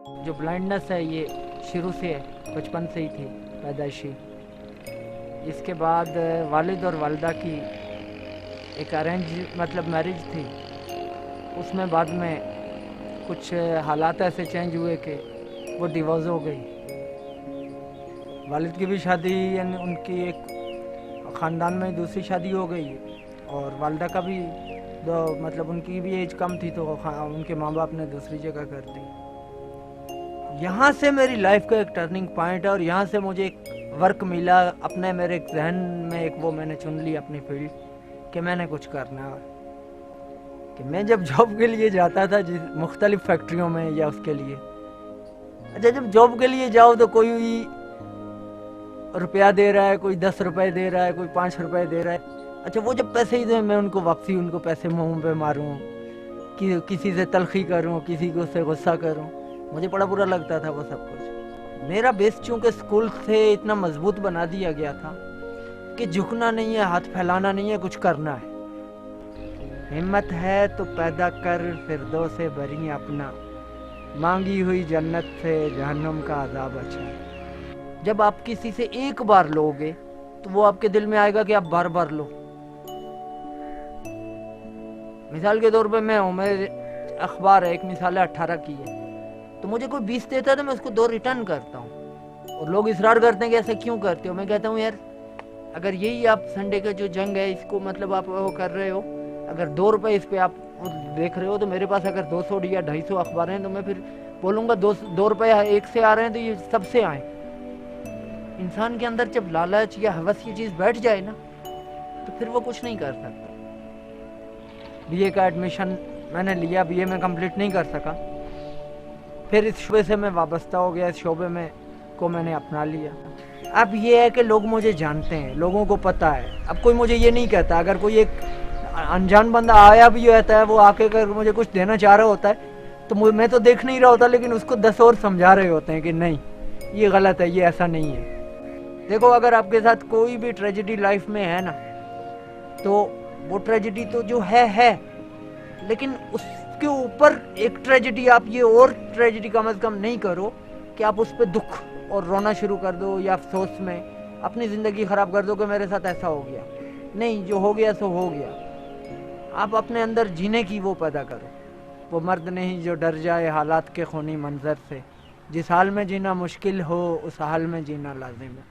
جو بلائنڈنس ہے یہ شروع سے ہے، بچپن سے ہی تھی پیدائشی۔ اس کے بعد والد اور والدہ کی ایک ارینج مطلب میرج تھی، اس میں بعد میں کچھ حالات ایسے چینج ہوئے کہ وہ ڈیورس ہو گئی۔ والد کی بھی شادی یعنی ان کی ایک خاندان میں دوسری شادی ہو گئی، اور والدہ کا بھی مطلب ان کی بھی ایج کم تھی تو ان کے ماں باپ نے دوسری جگہ کر دی۔ یہاں سے میری لائف کا ایک ٹرننگ پوائنٹ ہے، اور یہاں سے مجھے ایک ورک ملا اپنے میرے ایک ذہن میں، ایک وہ میں نے چن لی اپنی فیلڈ کہ میں نے کچھ کرنا ہے۔ کہ میں جب جاب کے لیے جاتا تھا مختلف فیکٹریوں میں یا اس کے لیے، اچھا جب جاب کے لیے جاؤ تو کوئی روپیہ دے رہا ہے، کوئی 10 روپے دے رہا ہے، کوئی 5 روپے دے رہا ہے۔ اچھا وہ جب پیسے ہی دیں میں ان کو واپسی ان کو پیسے منہ پہ ماروں، کسی سے تلخی کروں، کسی کو سے غصہ کروں، مجھے بڑا برا لگتا تھا وہ سب کچھ۔ میرا بیس چونکہ اسکول سے اتنا مضبوط بنا دیا گیا تھا کہ جھکنا نہیں ہے، ہاتھ پھیلانا نہیں ہے، کچھ کرنا ہے۔ ہمت ہے تو پیدا کر فردوس بری اپنا، مانگی ہوئی جنت سے جہنم کا عذاب اچھا۔ جب آپ کسی سے ایک بار لو گے تو وہ آپ کے دل میں آئے گا کہ آپ بار بار لو۔ مثال کے طور پہ میں ہوں، میرے اخبار ہے، ایک مثال ہے 18 کی ہے، تو مجھے کوئی 20 دیتا ہے تو میں اس کو 2 ریٹرن کرتا ہوں، اور لوگ اصرار کرتے ہیں کہ ایسا کیوں کرتے ہو۔ میں کہتا ہوں یار اگر یہی آپ سنڈے کا جو جنگ ہے اس کو مطلب آپ وہ کر رہے ہو، اگر 2 روپے اس پہ آپ دیکھ رہے ہو تو میرے پاس اگر 200 یا 250 اخبار ہیں تو میں پھر بولوں گا 2 روپے ایک سے آ رہے ہیں تو یہ سب سے آئیں۔ انسان کے اندر جب لالچ یا ہوس کی چیز بیٹھ جائے نا تو پھر وہ کچھ نہیں کر سکتا۔ بی اے کا ایڈمیشن میں نے لیا، بی اے میں کمپلیٹ نہیں کر سکا، پھر اس شعبے سے میں وابستہ ہو گیا، اس شعبے میں کو میں نے اپنا لیا۔ اب یہ ہے کہ لوگ مجھے جانتے ہیں، لوگوں کو پتہ ہے، اب کوئی مجھے یہ نہیں کہتا، اگر کوئی ایک انجان بندہ آیا بھی ہوتا ہے، وہ آ کے اگر مجھے کچھ دینا چاہ رہا ہوتا ہے تو میں تو دیکھ نہیں رہا ہوتا، لیکن اس کو 10 اور سمجھا رہے ہوتے ہیں کہ نہیں یہ غلط ہے، یہ ایسا نہیں ہے۔ دیکھو اگر آپ کے ساتھ کوئی بھی ٹریجڈی لائف میں ہے نا تو وہ ٹریجڈی تو جو ہے، لیکن اس کے اوپر ایک ٹریجڈی آپ یہ اور ٹریجڈی کم از کم نہیں کرو کہ آپ اس پہ دکھ اور رونا شروع کر دو یا افسوس میں اپنی زندگی خراب کر دو کہ میرے ساتھ ایسا ہو گیا۔ نہیں، جو ہو گیا سو ہو گیا۔ آپ اپنے اندر جینے کی وہ پیدا کرو۔ وہ مرد نہیں جو ڈر جائے حالات کے خونی منظر سے، جس حال میں جینا مشکل ہو اس حال میں جینا لازم ہے۔